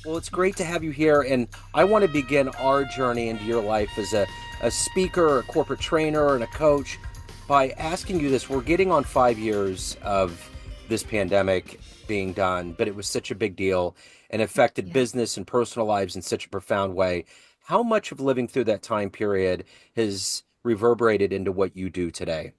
Well, it's great to have you here, and I want to begin our journey into your life as a speaker, a corporate trainer, and a coach by asking you this. We're getting on 5 years of this pandemic being done, but it was such a big deal and affected Yeah. business and personal lives in such a profound way. How much of living through that time period has reverberated into what you do today?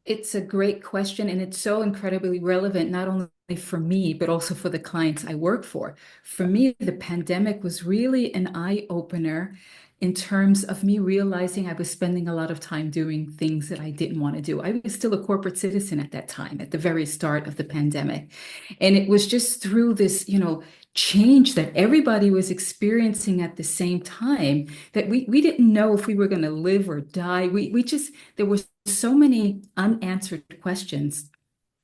It's a great question, and it's so incredibly relevant, not only for me, but also for the clients I work for. For me, the pandemic was really an eye-opener in terms of me realizing I was spending a lot of time doing things that I didn't want to do. I was still a corporate citizen at that time, at the very start of the pandemic. And it was just through this, change that everybody was experiencing at the same time that we didn't know if we were going to live or die. We just, there were so many unanswered questions.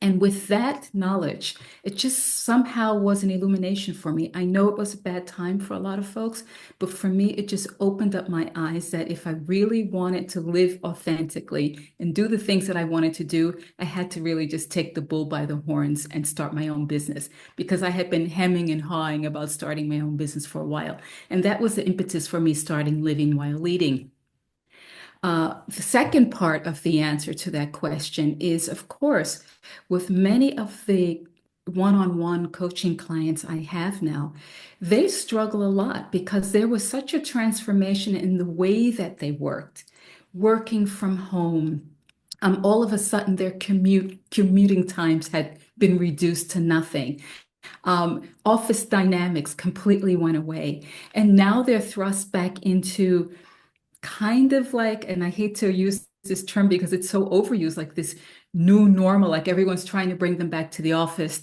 And with that knowledge, it just somehow was an illumination for me. I know it was a bad time for a lot of folks, but for me, it just opened up my eyes that if I really wanted to live authentically and do the things that I wanted to do, I had to really just take the bull by the horns and start my own business because I had been hemming and hawing about starting my own business for a while. And that was the impetus for me starting Living While Leading. The second part of the answer to that question is, of course, with many of the one-on-one coaching clients I have now, they struggle a lot because there was such a transformation in the way that they worked, working from home. All of a sudden, their commuting times had been reduced to nothing. Office dynamics completely went away, and now they're thrust back into kind of like, and I hate to use this term because it's so overused, like this new normal, like everyone's trying to bring them back to the office.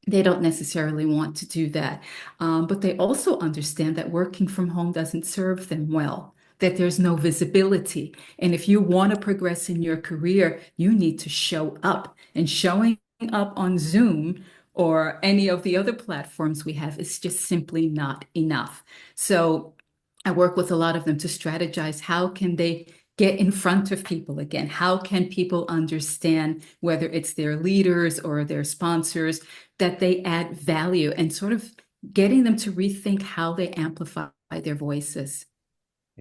They don't necessarily want to do that. But they also understand that working from home doesn't serve them well, that there's no visibility. And if you want to progress in your career, you need to show up. And showing up on Zoom or any of the other platforms we have is just simply not enough. So I work with a lot of them to strategize how can they get in front of people again? How can people understand, whether it's their leaders or their sponsors, that they add value and sort of getting them to rethink how they amplify their voices?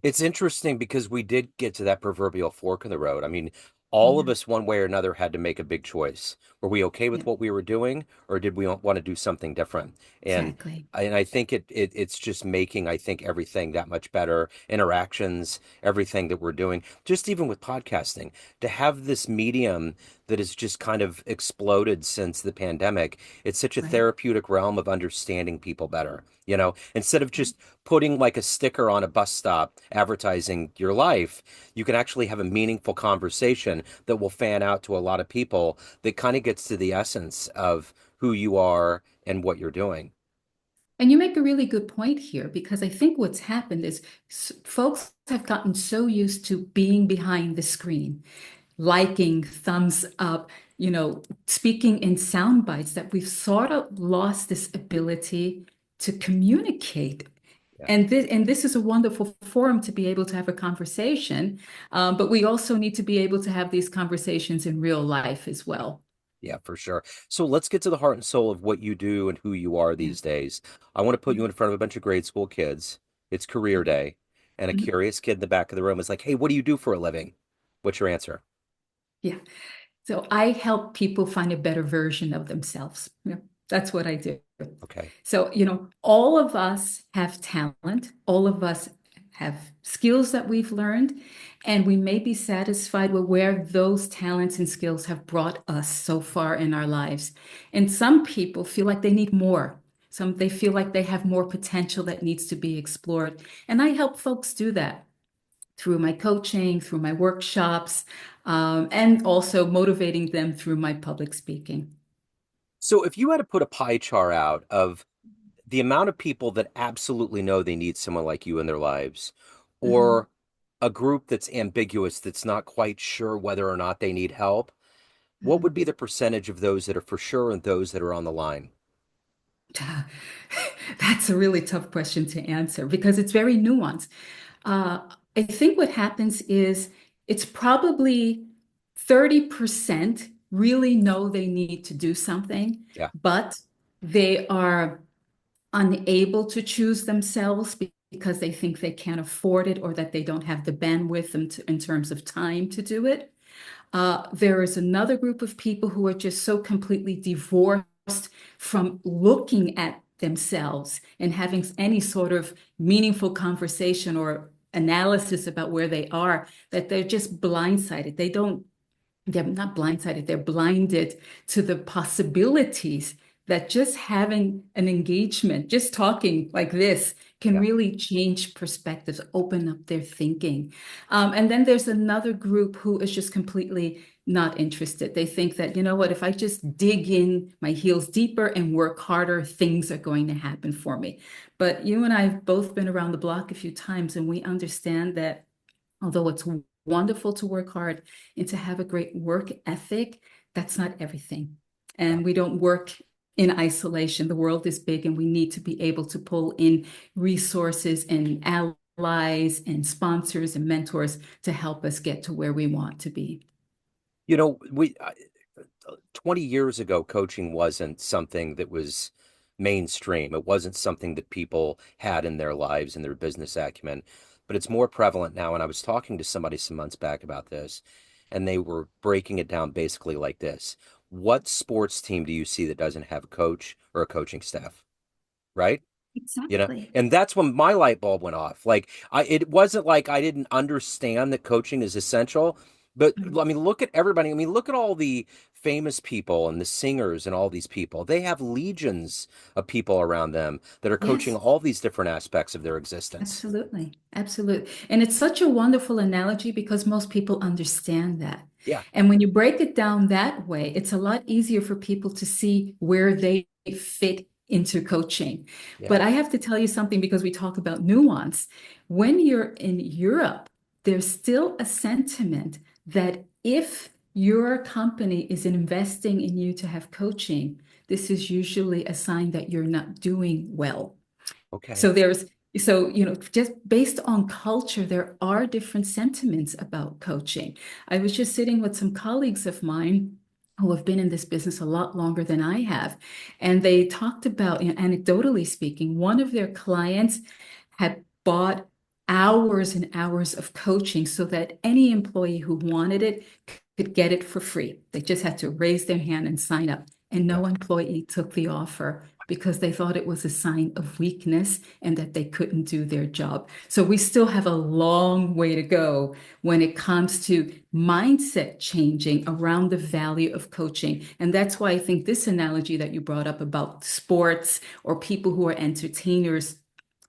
It's interesting because we did get to that proverbial fork in the road. I mean, all of Yeah, us, one way or another, had to make a big choice. Were we okay yeah, with what we were doing, or did we want to do something different? And exactly. I think it's just making, I think, everything that much better. Interactions, everything that we're doing, just even with podcasting, to have this medium that has just kind of exploded since the pandemic. It's such a Right. therapeutic realm of understanding people better. Instead of just putting like a sticker on a bus stop advertising your life, you can actually have a meaningful conversation that will fan out to a lot of people that kind of gets to the essence of who you are and what you're doing. And you make a really good point here because I think what's happened is folks have gotten so used to being behind the screen, liking, thumbs up, speaking in sound bites that we've sort of lost this ability to communicate. Yeah. And this is a wonderful forum to be able to have a conversation, but we also need to be able to have these conversations in real life as well. Yeah, for sure. So let's get to the heart and soul of what you do and who you are Yeah. these days. I want to put you in front of a bunch of grade school kids. It's career day, and a Mhm. curious kid in the back of the room is like, "Hey, what do you do for a living?" What's your answer? Yeah. So I help people find a better version of themselves. Yeah, that's what I do. Okay. So, all of us have talent, all of us have skills that we've learned, and we may be satisfied with where those talents and skills have brought us so far in our lives. And some people feel like they need more. Some they feel like they have more potential that needs to be explored. And I help folks do that through my coaching, through my workshops, and also motivating them through my public speaking. So if you had to put a pie chart out of the amount of people that absolutely know they need someone like you in their lives, Mhm. or a group that's ambiguous, that's not quite sure whether or not they need help, what would Mhm. be the percentage of those that are for sure and those that are on the line? That's a really tough question to answer because it's very nuanced. Uh, I think what happens is it's probably 30% really know they need to do something, Yeah. but they are unable to choose themselves because they think they can't afford it or that they don't have the bandwidth in terms of time to do it. There is another group of people who are just so completely divorced from looking at themselves and having any sort of meaningful conversation or analysis about where they are, that they're just blindsided. They're not blindsided, they're blinded to the possibilities that just having an engagement, just talking like this, can Yeah. really change perspectives, open up their thinking. And then there's another group who is just completely not interested. They think that, you know what, if I just dig in my heels deeper and work harder, things are going to happen for me. But you and I have both been around the block a few times, and we understand that although it's wonderful to work hard and to have a great work ethic, that's not everything. Yeah. And we don't work in isolation. The world is big, and we need to be able to pull in resources and allies and sponsors and mentors to help us get to where we want to be. You know, 20 years ago, coaching wasn't something that was mainstream. It wasn't something that people had in their lives and their business acumen, but it's more prevalent now. And I was talking to somebody some months back about this, and they were breaking it down basically like this. What sports team do you see that doesn't have a coach or a coaching staff? Right? Exactly. And that's when my light bulb went off. Like it wasn't like I didn't understand that coaching is essential, but I mean, look at everybody. I mean, look at all the famous people and the singers and all these people. They have legions of people around them that are coaching Yes. all these different aspects of their existence. Absolutely. Absolutely. And it's such a wonderful analogy because most people understand that. Yeah, And when you break it down that way, it's a lot easier for people to see where they fit into coaching. yeah, But I have to tell you something because we talk about nuance. When you're in Europe, there's still a sentiment that if your company is investing in you to have coaching, this is usually a sign that you're not doing well. okay, So there's so you know just based on culture, there are different sentiments about coaching. I was just sitting with some colleagues of mine who have been in this business a lot longer than I have, and they talked about, anecdotally speaking, one of their clients had bought hours and hours of coaching so that any employee who wanted it could get it for free. They just had to raise their hand and sign up. And yeah. no employee took the offer because they thought it was a sign of weakness and that they couldn't do their job. So we still have a long way to go when it comes to mindset changing around the value of coaching. And that's why I think this analogy that you brought up about sports or people who are entertainers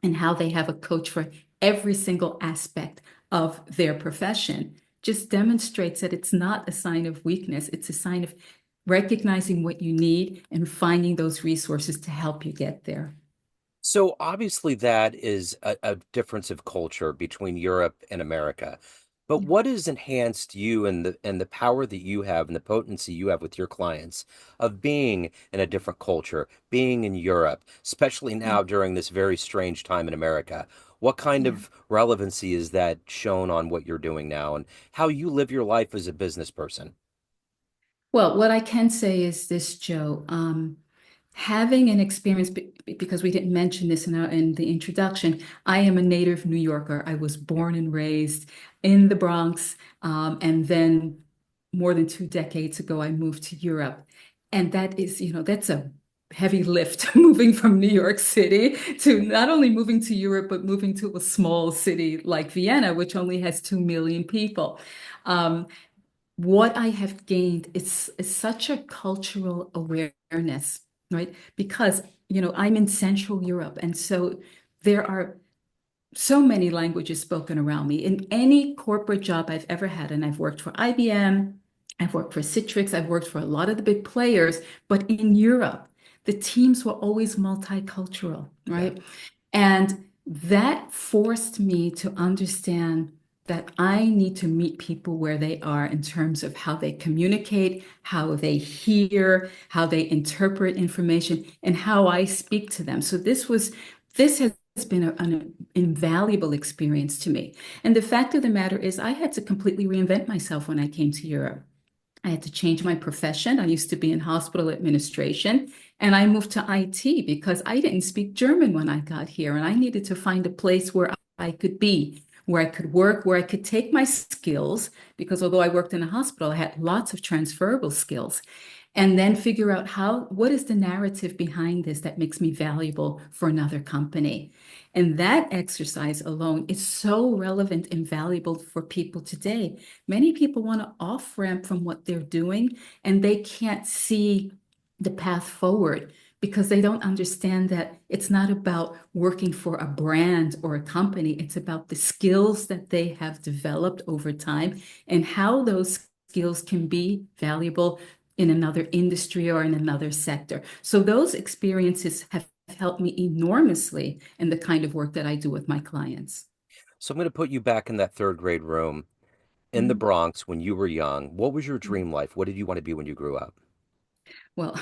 and how they have a coach for every single aspect of their profession just demonstrates that it's not a sign of weakness. It's a sign of recognizing what you need and finding those resources to help you get there. So obviously that is a difference of culture between Europe and America. But Yeah. what has enhanced you and the power that you have and the potency you have with your clients of being in a different culture, being in Europe, especially now during this very strange time in America? What kind Yeah. of relevancy is that shown on what you're doing now and how you live your life as a business person? Well, what I can say is this, Joe. Having an experience, because we didn't mention this in the introduction, I am a native New Yorker. I was Yeah. born and raised in the Bronx, and then more than 2 decades ago, I moved to Europe. And that is, that's a heavy lift moving from New York City to not only moving to Europe, but moving to a small city like Vienna, which only has 2 million people. Um, what I have gained is such a cultural awareness, right? Because, I'm in Central Europe, and so there are so many languages spoken around me. In any corporate job I've ever had, and I've worked for IBM, I've worked for Citrix, I've worked for a lot of the big players, but in Europe, the teams were always multicultural, Yeah. right? And that forced me to understand that I need to meet people where they are in terms of how they communicate, how they hear, how they interpret information, and how I speak to them. So this has been an invaluable experience to me. And the fact of the matter is, I had to completely reinvent myself when I came to Europe. I had to change my profession. I used to be in hospital administration, and I moved to IT because I didn't speak German when I got here, and I needed to find a place where I could be, where I could work, where I could take my skills, because although I worked in a hospital, I had lots of transferable skills, and then figure out what is the narrative behind this that makes me valuable for another company. And that exercise alone is so relevant and valuable for people today. Many people want to off ramp from what they're doing, and they can't see the path forward because they don't understand that it's not about working for a brand or a company. It's about the skills that they have developed over time and how those skills can be valuable in another industry or in another sector. So those experiences have helped me enormously in the kind of work that I do with my clients. So I'm going to put you back in that third grade room in the Mhm. Bronx when you were young. What was your dream life? What did you want to be when you grew up? Well,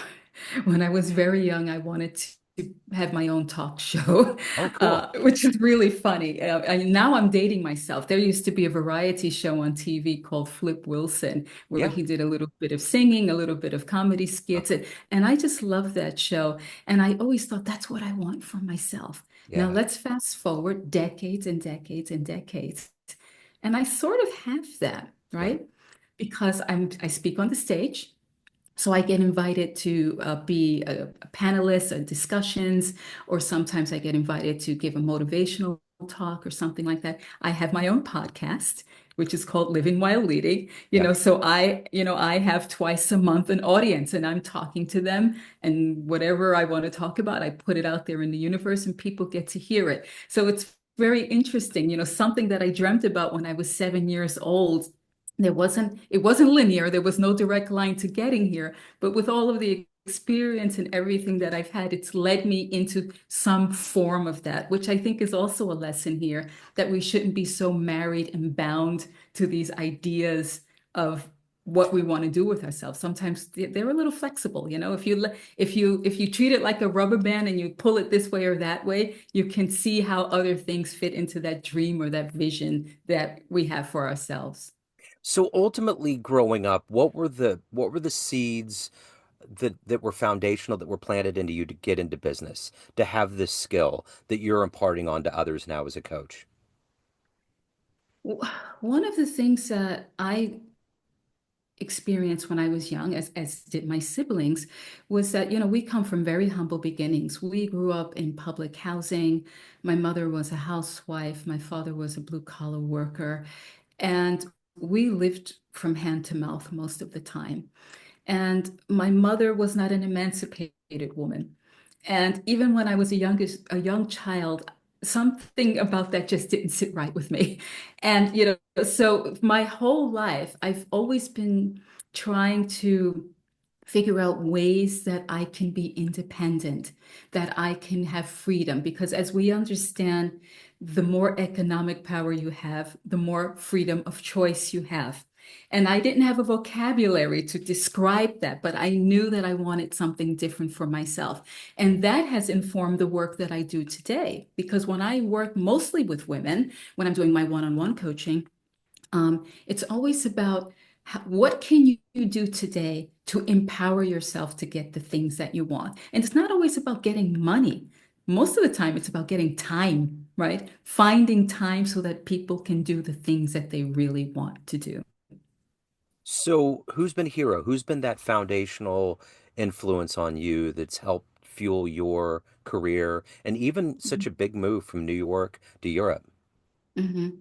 when I was very young, I wanted to have my own talk show, Oh, cool. which is really funny. Now I'm dating myself. There used to be a variety show on TV called Flip Wilson, where Yeah. he did a little bit of singing, a little bit of comedy skits, and I just loved that show. And I always thought that's what I want for myself. Now Yeah. let's fast forward decades and decades and decades, and I sort of have that, Yeah. right? Because I speak on the stage. So I get invited to be a panelist at discussions, or sometimes I get invited to give a motivational talk or something like that. I have my own podcast, which is called Living While Leading. Yeah. So I have twice a month an audience and I'm talking to them and whatever I want to talk about, I put it out there in the universe and people get to hear it. So it's very interesting, something that I dreamt about when I was 7 years old. It wasn't linear. There was no direct line to getting here, but with all of the experience and everything that I've had, it's led me into some form of that, which I think is also a lesson here that we shouldn't be so married and bound to these ideas of what we want to do with ourselves. Sometimes they're a little flexible, if you treat it like a rubber band and you pull it this way or that way, you can see how other things fit into that dream or that vision that we have for ourselves. So ultimately, growing up, what were the seeds that were foundational that were planted into you to get into business, to have this skill that you're imparting on to others now as a coach? One of the things that I experienced when I was young, as did my siblings, was that, we come from very humble beginnings. We grew up in public housing. My mother was a housewife. My father was a blue collar worker. And we lived from hand to mouth most of the time. And my mother was not an emancipated woman. And even when I was a young child, something about that just didn't sit right with me. And, so my whole life, I've always been trying to figure out ways that I can be independent, that I can have freedom. Because as we understand, the more economic power you have, the more freedom of choice you have. And I didn't have a vocabulary to describe that, but I knew that I wanted something different for myself. And that has informed the work that I do today. Because when I work mostly with women, when I'm doing my one-on-one coaching, it's always about what can you do today to empower yourself to get the things that you want. And it's not always about getting money. Most of the time, it's about getting time, right? Finding time so that people can do the things that they really want to do. So who's been a hero? Who's been that foundational influence on you that's helped fuel your career and even such a big move from New York to Europe? Mhm.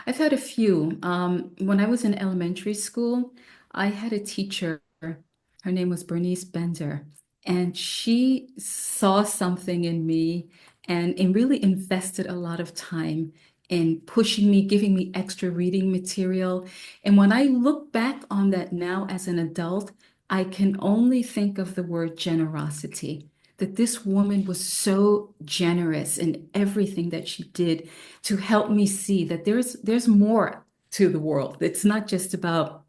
I've had a few. When I was in elementary school, I had a teacher. Her name was Bernice Bender, and she saw something in me and really invested a lot of time in pushing me, giving me extra reading material. And when I look back on that now as an adult, I can only think of the word generosity. That this woman was so generous in everything that she did to help me see that there's more to the world. It's not just about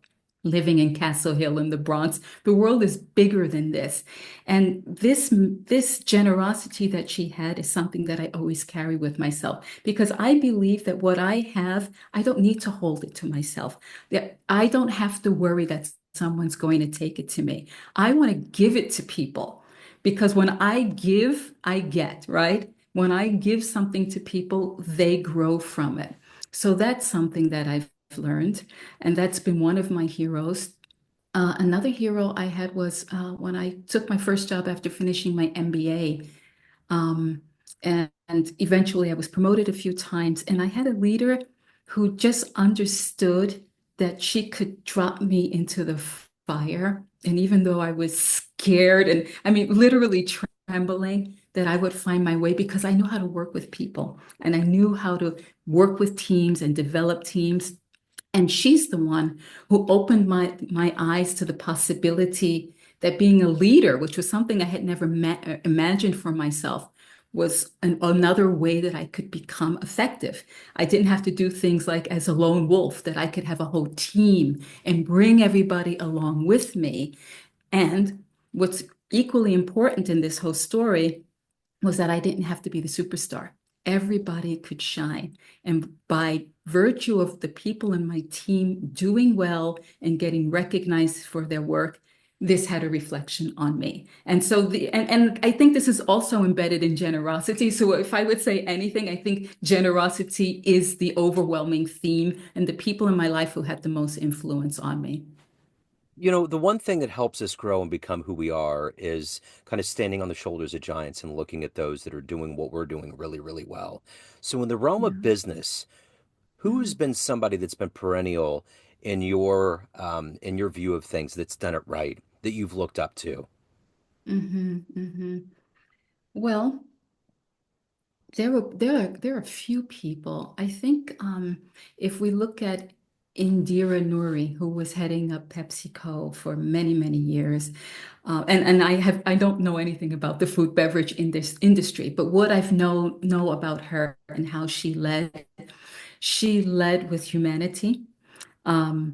living in Castle Hill in the Bronx. The world is bigger than this. And this generosity that she had is something that I always carry with myself because I believe that what I have, I don't need to hold it to myself. That I don't have to worry that someone's going to take it to me. I want to give it to people because when I give, I get, right? When I give something to people, they grow from it. So that's something that I've learned, and that's been one of my heroes. Another hero I had was when I took my first job after finishing my MBA. Um, and eventually I was promoted a few times, and I had a leader who just understood that she could drop me into the fire. And even though I was scared and I mean, literally trembling, that I would find my way because I knew how to work with people and I knew how to work with teams and develop teams. And she's the one who opened my eyes to the possibility that being a leader, which was something I had never imagined for myself, was another way that I could become effective. I didn't have to do things like as a lone wolf, that I could have a whole team and bring everybody along with me. And what's equally important in this whole story was that I didn't have to be the superstar. Everybody could shine. And by virtue of the people in my team doing well and getting recognized for their work, this had a reflection on me. And so and I think this is also embedded in generosity. So if I would say anything, I think generosity is the overwhelming theme and the people in my life who had the most influence on me. You know, the one thing that helps us grow and become who we are is kind of standing on the shoulders of giants and looking at those that are doing what we're doing really, really well. So, in the realm of Yeah. business, who's been somebody that's been perennial in your view of things that's done it right that you've looked up to? Hmm. Hmm. Well, there are a few people. I think if we look at Indira Nooyi, who was heading up PepsiCo for many, many years, and I don't know anything about the food beverage in this industry, but what I've know about her and how she led with humanity,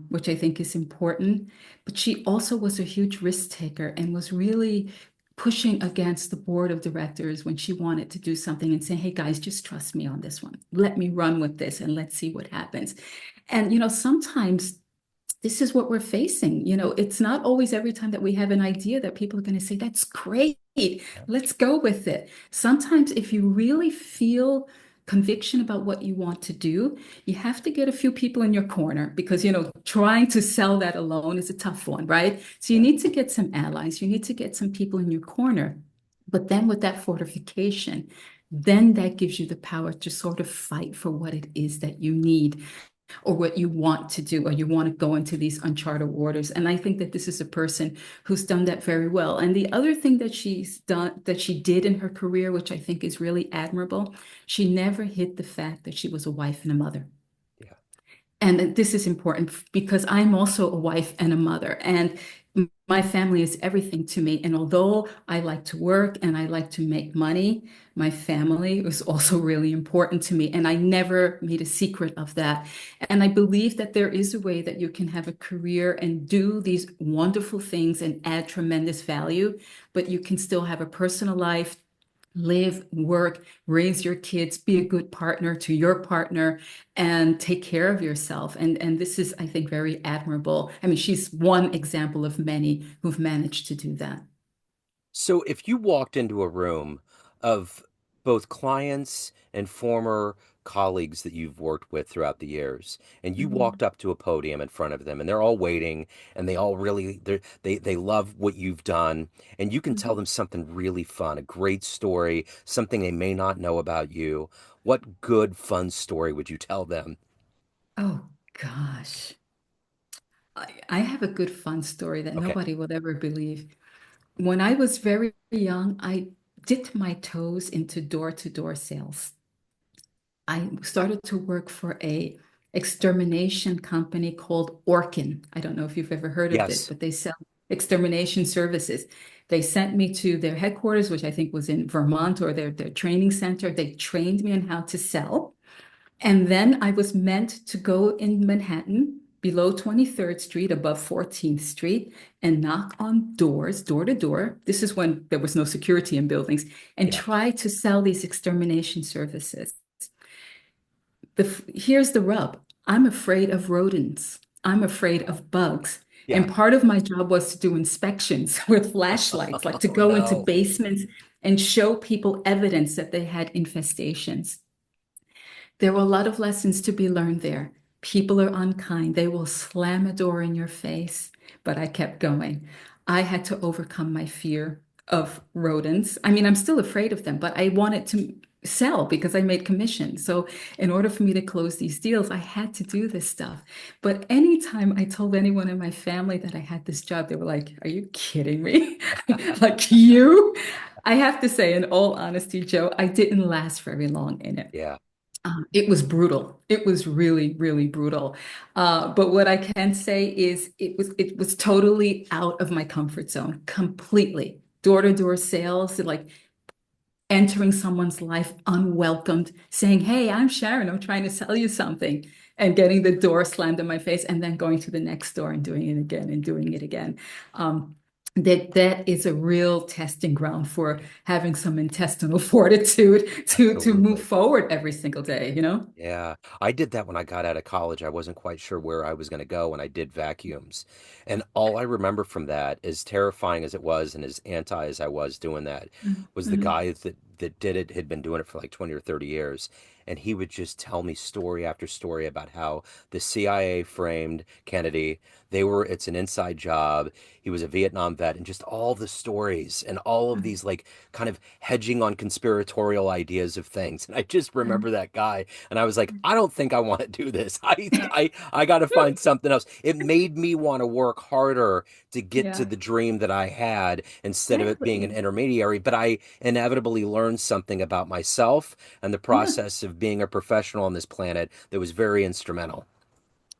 which I think is important. But she also was a huge risk taker and was really pushing against the board of directors when she wanted to do something and saying, hey guys, just trust me on this one. Let me run with this and let's see what happens. And, sometimes this is what we're facing. It's not always every time that we have an idea that people are going to say, that's great. Let's go with it. Sometimes, if you really feel conviction about what you want to do, you have to get a few people in your corner because, trying to sell that alone is a tough one, right? So you Yeah. need to get some allies, you need to get some people in your corner. But then with that fortification, then that gives you the power to sort of fight for what it is that you need or what you want to do, or you want to go into these uncharted waters. And I think that this is a person who's done that very well. And the other thing that she's done, that she did in her career, which I think is really admirable, she never hid the fact that she was a wife and a mother. Yeah. And this is important because I'm also a wife and a mother, and my family is everything to me. And although I like to work and I like to make money, my family is also really important to me. And I never made a secret of that. And I believe that there is a way that you can have a career and do these wonderful things and add tremendous value, but you can still have a personal life, live, work, raise your kids, be a good partner to your partner, and take care of yourself. And this is, I think, very admirable. I mean, she's one example of many who've managed to do that. So if you walked into a room of both clients and former colleagues that you've worked with throughout the years, and you walked Mhm. up to a podium in front of them, and they're all waiting, and they all really they love what you've done, and you can tell Mhm. them something really fun, a great story, something they may not know about you. What good, fun story would you tell them? Oh gosh. I have a good fun story that Okay. nobody will ever believe. When I was very young, I dipped my toes into door-to-door sales. I started to work for a extermination company called Orkin. I don't know if you've ever heard of this, Yes. but they sell extermination services. They sent me to their headquarters, which I think was in Vermont, or their training center. They trained me on how to sell. And then I was meant to go in Manhattan below 23rd Street, above 14th Street, and knock on doors, door to door. This is when there was no security in buildings, and Yeah. try to sell these extermination services. Here's the rub. I'm afraid of rodents. I'm afraid Wow. of bugs. Yeah. And part of my job was to do inspections with flashlights, like to Oh go into no. basements and show people evidence that they had infestations. There were a lot of lessons to be learned there. People are unkind. They will slam a door in your face, but I kept going. I had to overcome my fear of rodents. I mean, I'm still afraid of them, but I wanted to sell because I made commission. So, in order for me to close these deals, I had to do this stuff. But anytime I told anyone in my family that I had this job, they were like, "Are you kidding me?" Like you? I have to say, in all honesty, Joe, I didn't last very long in it. Yeah, It was brutal. It was really, really brutal. But what I can say is it was totally out of my comfort zone, completely. Door-to-door sales, like entering someone's life unwelcomed, saying, "Hey, I'm Sharon, I'm trying to sell you something," and getting the door slammed in my face, and then going to the next door and doing it again and doing it again. Um, that is a real testing ground for having some intestinal fortitude to move absolutely. forward every single day, you know? Yeah, I did that when I got out of college. I wasn't quite sure where I was going to go, and I did vacuums. And all I remember from that, as terrifying as it was and as anti as I was doing that, was the Mhm. guy that did it had been doing it for like 20 or 30 years. And he would just tell me story after story about how the CIA framed Kennedy. It's an inside job. He was a Vietnam vet, and just all the stories and all of Mhm. these like kind of hedging on conspiratorial ideas of things. And I just remember that guy and I was like, I don't think I want to do this. I got to find something else. It made me want to work harder to get to Yeah, the dream that I had instead of it being an exactly. intermediary. But I inevitably learned something about myself and the Yeah, process of being a professional on this planet that was very instrumental.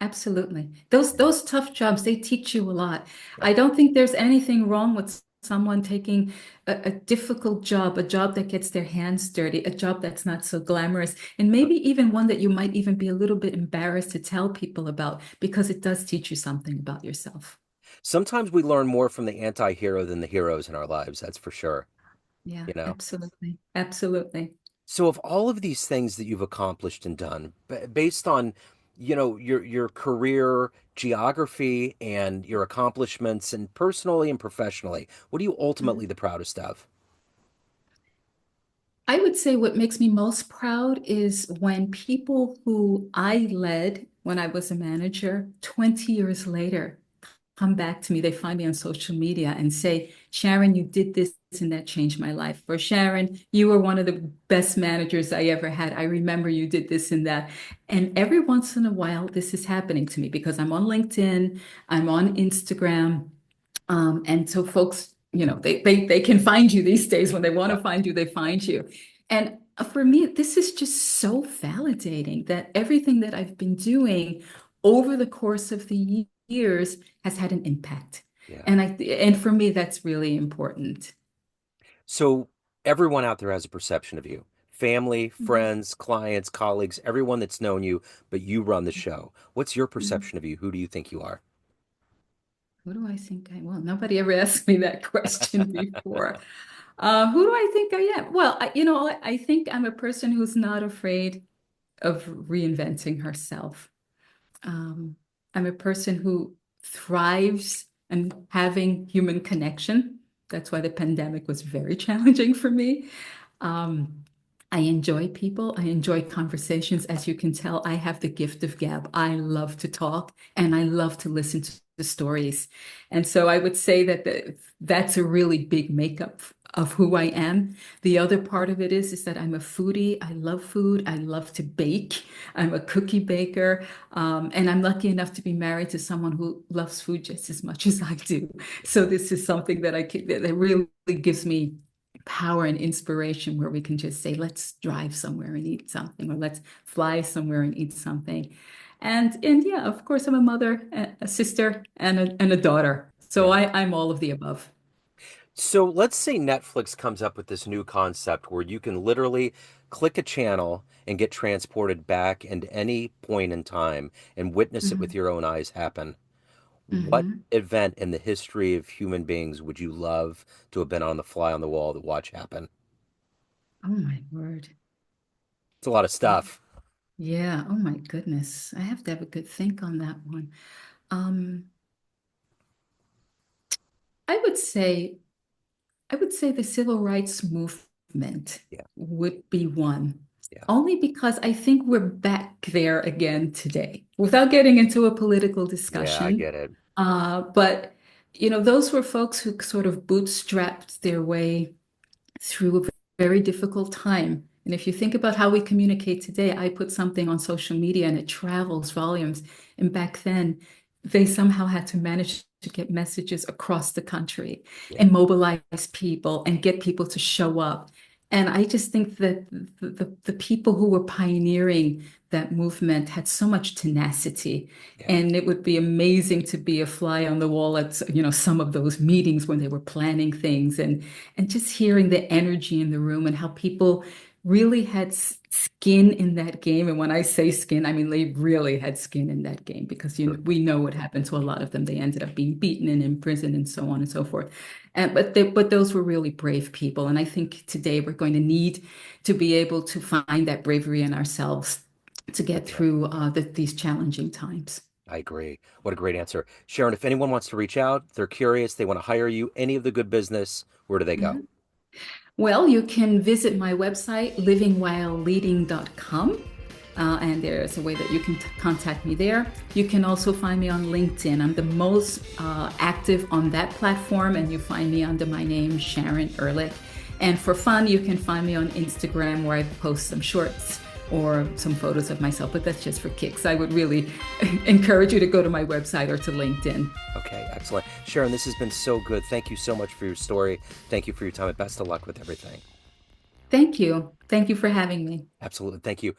absolutely. Those tough jobs, they teach you a lot. Yeah. I don't think there's anything wrong with someone taking a difficult job, a job that gets their hands dirty, a job that's not so glamorous, and maybe even one that you might even be a little bit embarrassed to tell people about because it does teach you something about yourself. Sometimes we learn more from the anti-hero than the heroes in our lives, that's for sure, Yeah, you know. absolutely. Absolutely. So of all of these things that you've accomplished and done, based on, your career geography and your accomplishments and personally and professionally, what are you ultimately the proudest of? I would say what makes me most proud is when people who I led when I was a manager 20 years later come back to me. They find me on social media and say, "Sharon, you did this and that changed my life." Or, "Sharon, you were one of the best managers I ever had. I remember you did this and that." And every once in a while, this is happening to me because I'm on LinkedIn, I'm on Instagram. And so folks, they can find you these days when they want Yeah. to find you, they find you. And for me, this is just so validating that everything that I've been doing over the course of the years has had an impact. Yeah. And for me, that's really important. So everyone out there has a perception of you. Family, Mhm. friends, clients, colleagues, everyone that's known you, but you run the show. What's your Mhm. perception of you? Who do you think you are? Who do I think well, nobody ever asked me that question before. Who do I think I am? Well, I think I'm a person who's not afraid of reinventing herself. Um, I'm a person who thrives in having human connection. That's why the pandemic was very challenging for me. Um, I enjoy people. I enjoy conversations. As you can tell, I have the gift of gab. I love to talk and I love to listen to the stories. And so I would say that that's a really big makeup of who I am. The other part of it is that I'm a foodie. I love food. I love to bake. I'm a cookie baker. And I'm lucky enough to be married to someone who loves food just as much as I do. So Yeah. this is something that really gives me power and inspiration where we can just say, let's drive somewhere and eat something, or let's fly somewhere and eat something. And yeah, of course, I'm a mother, a sister, and a daughter. So Yeah. I'm all of the above. So let's say Netflix comes up with this new concept where you can literally click a channel and get transported back into any point in time and witness it with Mhm. your own eyes happen. What Mhm. event in the history of human beings would you love to have been on the fly on the wall to watch happen? Oh my word. It's a lot of stuff. Yeah. Oh my goodness. I have to have a good think on that one. Um, I would say I would say the civil rights movement Yeah, would be one, yeah, only because I think we're back there again today, without getting into a political yeah, I discussion. get it. But, those were folks who sort of bootstrapped their way through a very difficult time. And if you think about how we communicate today, I put something on social media and it travels volumes. And back then, they somehow had to manage to get messages across the country Yeah, and mobilize people and get people to show up. And I just think that the people who were pioneering that movement had so much tenacity. yeah, And it would be amazing to be a fly on the wall at, some of those meetings when they were planning things and just hearing the energy in the room and how people really had skin in that game. And when I say skin, I mean they really had skin in that game because we certainly. know what happened to a lot of them. They ended up being beaten and in prison and so on and so forth. But those were really brave people. And I think today we're going to need to be able to find that bravery in ourselves to get Yeah, through these challenging times. I agree. What a great answer. Sharon, if anyone wants to reach out, they're curious, they want to hire you, any of the good business, where do they go? Mhm. Well, you can visit my website, livingwhileleading.com, and there's a way that you can contact me there. You can also find me on LinkedIn. I'm the most active on that platform, and you find me under my name, Sharon Ehrlich. And for fun, you can find me on Instagram where I post some shorts or some photos of myself, but that's just for kicks. I would really encourage you to go to my website or to LinkedIn. Okay, excellent. Sharon, this has been so good. Thank you so much for your story. Thank you for your time and best of luck with everything. Thank you. Thank you for having me. Absolutely. Thank you.